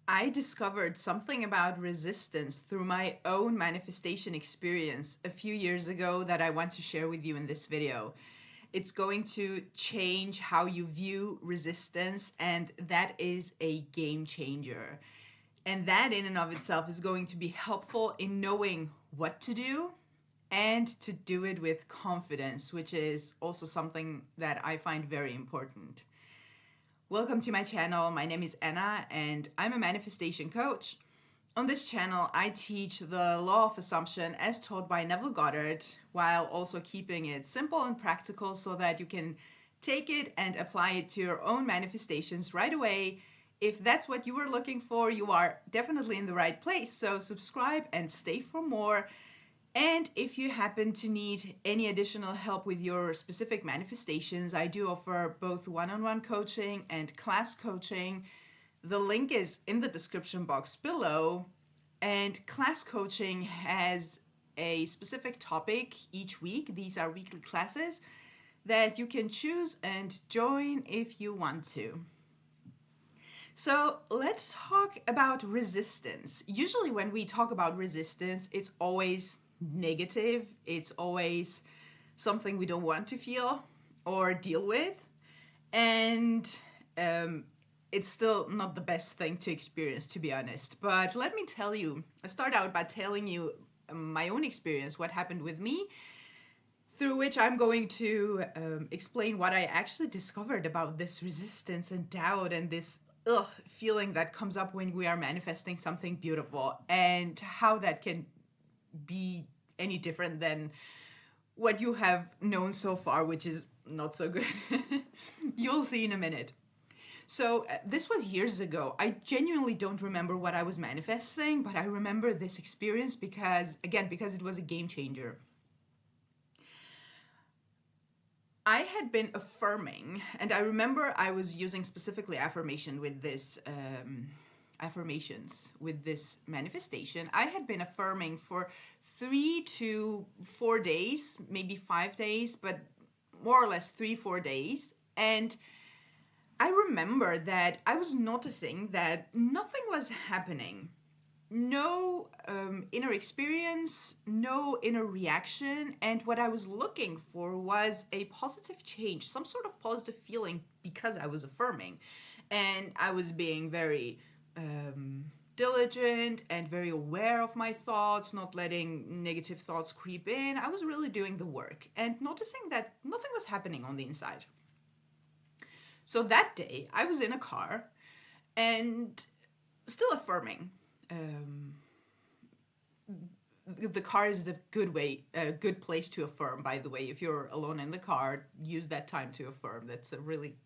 I discovered something about resistance through my own manifestation experience a few years ago that I want to share with you in this video. It's going to change how you view resistance, and that is a game changer. And that, in and of itself, is going to be helpful in knowing what to do and to do it with confidence, which is also something that I find very important. Welcome to my channel. My name is Anna and I'm a manifestation coach. On this channel, I teach the law of assumption as taught by Neville Goddard, while also keeping it simple and practical so that you can take it and apply it to your own manifestations right away. If that's what you were looking for, you are definitely in the right place. So subscribe and stay for more. And if you happen to need any additional help with your specific manifestations, I do offer both one-on-one coaching and class coaching. The link is in the description box below. And class coaching has a specific topic each week. These are weekly classes that you can choose and join if you want to. So let's talk about resistance. Usually when we talk about resistance, it's always negative. It's always something we don't want to feel or deal with. And it's still not the best thing to experience, to be honest. But let me tell you, I start out by telling you my own experience, what happened with me, through which I'm going to explain what I actually discovered about this resistance and doubt and this feeling that comes up when we are manifesting something beautiful, and how that can be any different than what you have known so far, which is not so good. You'll see in a minute. So this was years ago. I genuinely don't remember what I was manifesting, but I remember this experience because it was a game changer. I had been affirming, and I remember I was using specifically affirmations with this manifestation. I had been affirming for 3 to 4 days, maybe 5 days, but more or less 3-4 days. And I remember that I was noticing that nothing was happening. No inner experience, no inner reaction. And what I was looking for was a positive change, some sort of positive feeling, because I was affirming. And I was being very diligent and very aware of my thoughts, not letting negative thoughts creep in. I was really doing the work and noticing that nothing was happening on the inside. So that day, I was in a car and still affirming. The car is a good place to affirm, by the way. If you're alone in the car, use that time to affirm. That's a really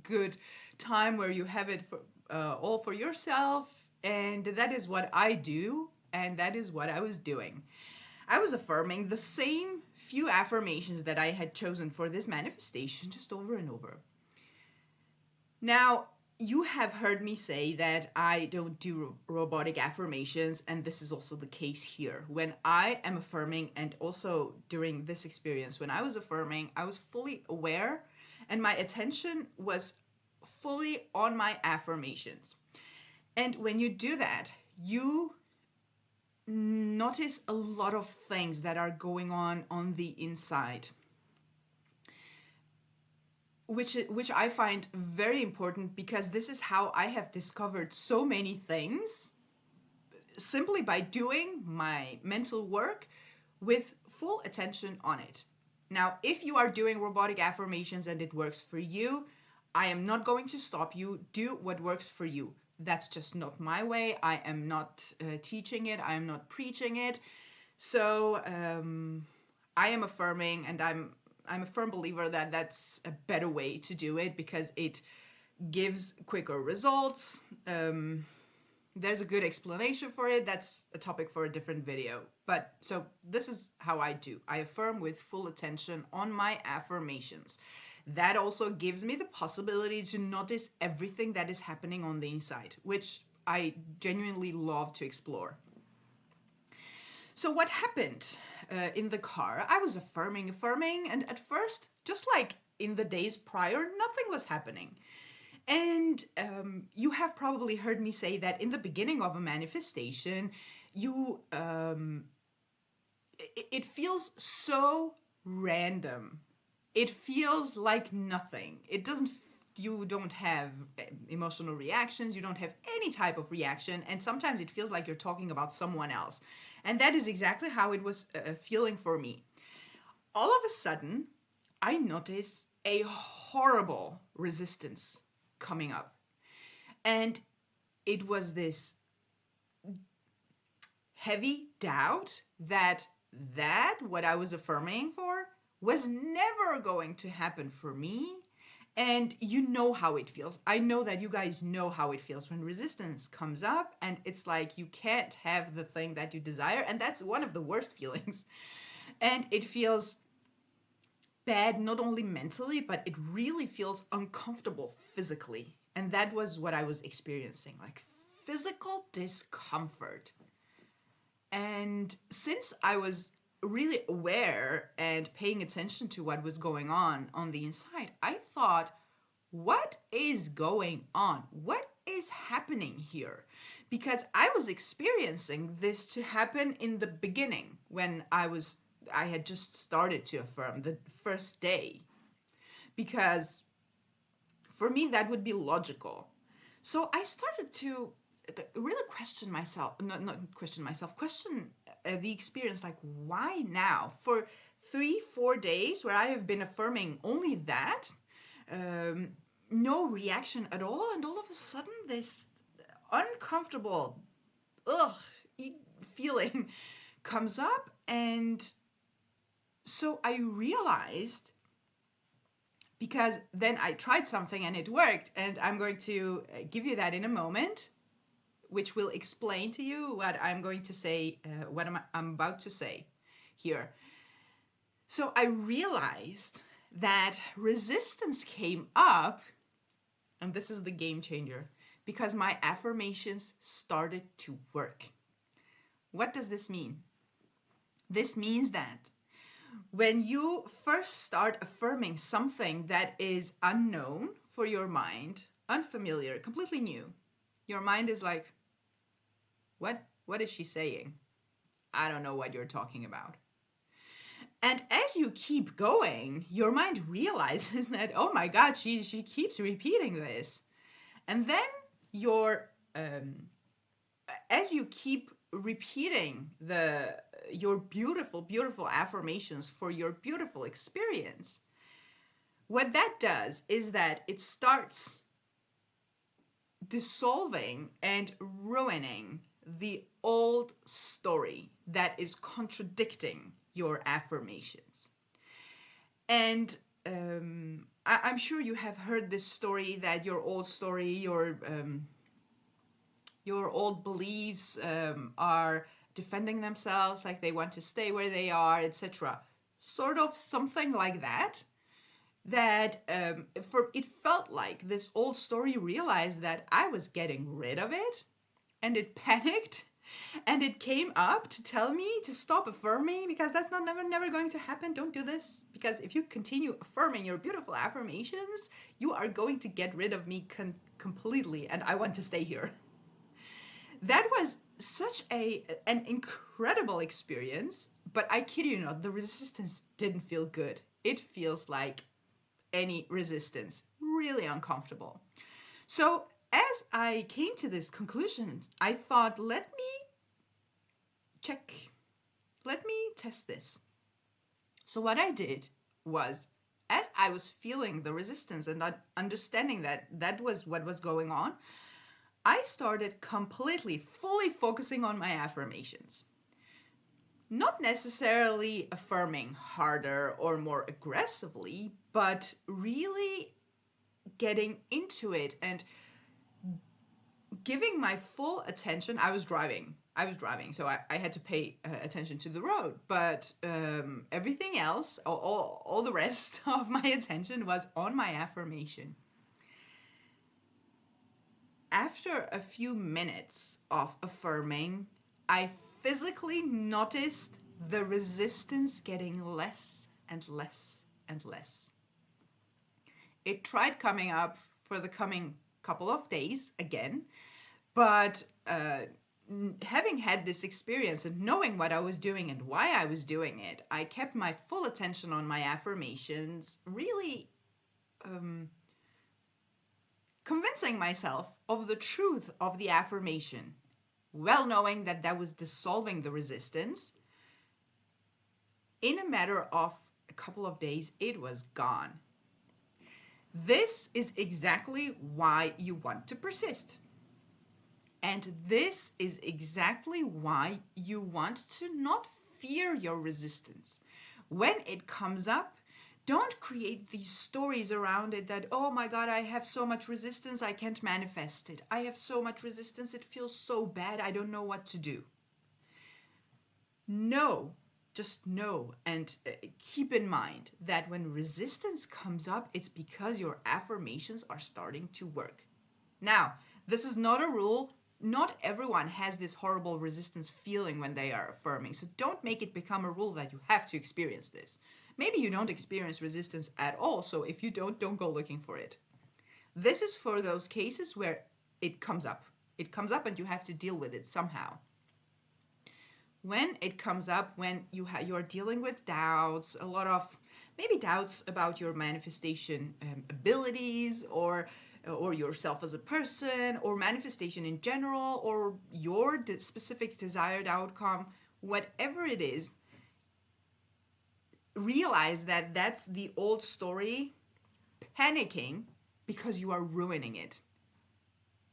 good time where you have it for all for yourself. And that is what I do, and that is what I was doing. I was affirming the same few affirmations that I had chosen for this manifestation, just over and over. Now, you have heard me say that I don't do robotic affirmations, and this is also the case here. When I am affirming, and also during this experience, when I was affirming, I was fully aware, and my attention was fully on my affirmations. And when you do that, you notice a lot of things that are going on the inside, which I find very important, because this is how I have discovered so many things, simply by doing my mental work with full attention on it. Now, if you are doing robotic affirmations and it works for you, I am not going to stop you. Do what works for you. That's just not my way. I am not teaching it. I am not preaching it. So I am affirming, and I'm a firm believer that that's a better way to do it, because it gives quicker results. There's a good explanation for it. That's a topic for a different video. But so this is how I do. I affirm with full attention on my affirmations. That also gives me the possibility to notice everything that is happening on the inside, which I genuinely love to explore. So what happened in the car? I was affirming, and at first, just like in the days prior, nothing was happening. And you have probably heard me say that in the beginning of a manifestation, you it feels so random. It feels like nothing. It doesn't. You don't have emotional reactions. You don't have any type of reaction, and sometimes it feels like you're talking about someone else. And that is exactly how it was feeling for me. All of a sudden, I noticed a horrible resistance coming up. And it was this heavy doubt that what I was affirming for was never going to happen for me. And you know how it feels. I know that you guys know how it feels when resistance comes up and it's like you can't have the thing that you desire. And that's one of the worst feelings. And it feels bad, not only mentally, but it really feels uncomfortable physically. And that was what I was experiencing, like physical discomfort. And since I was really aware and paying attention to what was going on the inside, I thought, what is going on? What is happening here? Because I was experiencing this to happen in the beginning when I had just started to affirm the first day. Because for me, that would be logical. So I started to really question myself, question the experience, like, why now? For 3-4 days where I have been affirming only that, no reaction at all, and all of a sudden this uncomfortable feeling comes up. And so I realized, because then I tried something and it worked, and I'm going to give you that in a moment, which will explain to you what I'm going to say, what I'm about to say here. So I realized that resistance came up, and this is the game changer, because my affirmations started to work. What does this mean? This means that when you first start affirming something that is unknown for your mind, unfamiliar, completely new, your mind is like, what is she saying? I don't know what you're talking about. And as you keep going, your mind realizes that, oh my God, she keeps repeating this. And then as you keep repeating your beautiful, beautiful affirmations for your beautiful experience, what that does is that it starts dissolving and ruining the old story that is contradicting your affirmations. And I'm sure you have heard this story, that your old story, your old beliefs are defending themselves, like they want to stay where they are, etc. Sort of something like that. It felt like this old story realized that I was getting rid of it, and it panicked, and it came up to tell me to stop affirming, because that's never going to happen. Don't do this, because if you continue affirming your beautiful affirmations, you are going to get rid of me completely, and I want to stay here. That was such an incredible experience, but I kid you not, the resistance didn't feel good. It feels like any resistance, really uncomfortable. So as I came to this conclusion, I thought, let me test this. So what I did was, as I was feeling the resistance and not understanding that was what was going on, I started fully focusing on my affirmations. Not necessarily affirming harder or more aggressively, but really getting into it and giving my full attention. I was driving, so I had to pay attention to the road, but everything else, all the rest of my attention was on my affirmation. After a few minutes of affirming, I physically noticed the resistance getting less and less and less. It tried coming up for the coming couple of days again. But having had this experience and knowing what I was doing and why I was doing it, I kept my full attention on my affirmations, really convincing myself of the truth of the affirmation, well knowing that that was dissolving the resistance. In a matter of a couple of days, it was gone. This is exactly why you want to persist. And this is exactly why you want to not fear your resistance. When it comes up, don't create these stories around it that, oh my God, I have so much resistance, I can't manifest it. I have so much resistance, it feels so bad, I don't know what to do. No, just know and keep in mind that when resistance comes up, it's because your affirmations are starting to work. Now, this is not a rule. Not everyone has this horrible resistance feeling when they are affirming. So don't make it become a rule that you have to experience this. Maybe you don't experience resistance at all. So if you don't go looking for it. This is for those cases where it comes up. It comes up and you have to deal with it somehow. When it comes up, when you are dealing with doubts, a lot of maybe doubts about your manifestation abilities or yourself as a person, or manifestation in general, or your specific desired outcome, whatever it is, realize that that's the old story panicking because you are ruining it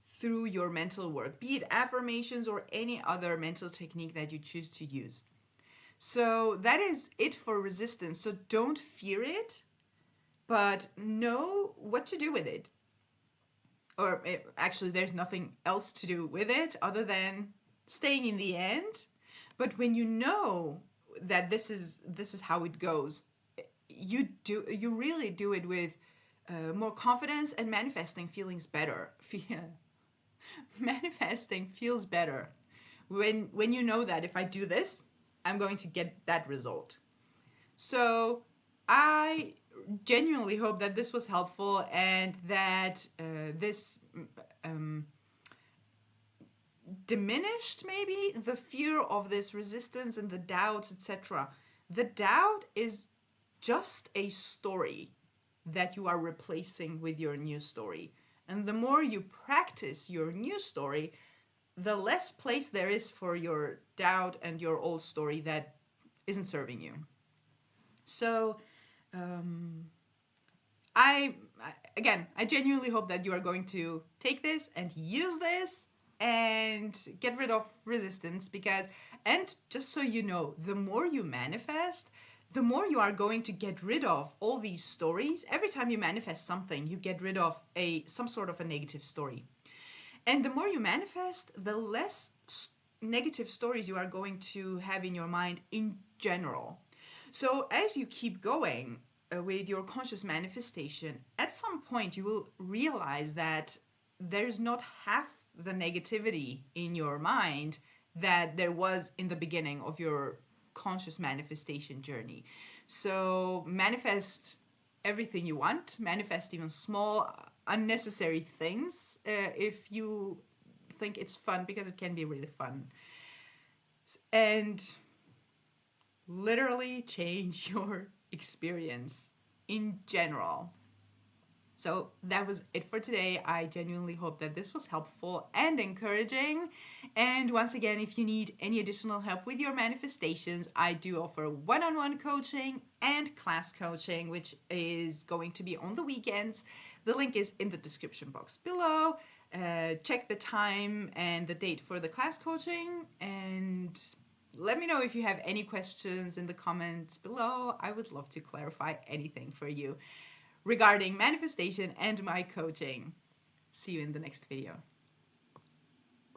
through your mental work, be it affirmations or any other mental technique that you choose to use. So that is it for resistance. So don't fear it, but know what to do with it. Or actually, there's nothing else to do with it other than staying in the end. But when you know that this is how it goes, you really do it with more confidence, and manifesting feelings better. Manifesting feels better when you know that if I do this, I'm going to get that result. So I genuinely hope that this was helpful and that this diminished maybe the fear of this resistance and the doubts, etc. The doubt is just a story that you are replacing with your new story. And the more you practice your new story, the less place there is for your doubt and your old story that isn't serving you. So I genuinely hope that you are going to take this and use this and get rid of resistance, and just so you know, the more you manifest, the more you are going to get rid of all these stories. Every time you manifest something, you get rid of some sort of a negative story. And the more you manifest, the less negative stories you are going to have in your mind in general. So as you keep going with your conscious manifestation, at some point you will realize that there's not half the negativity in your mind that there was in the beginning of your conscious manifestation journey. So manifest everything you want, manifest even small, unnecessary things if you think it's fun, because it can be really fun. And literally change your experience in general. So that was it for today. I genuinely hope that this was helpful and encouraging. And once again, if you need any additional help with your manifestations, I do offer one-on-one coaching and class coaching, which is going to be on the weekends. The link is in the description box below. Check the time and the date for the class coaching, and let me know if you have any questions in the comments below. I would love to clarify anything for you regarding manifestation and my coaching. See you in the next video.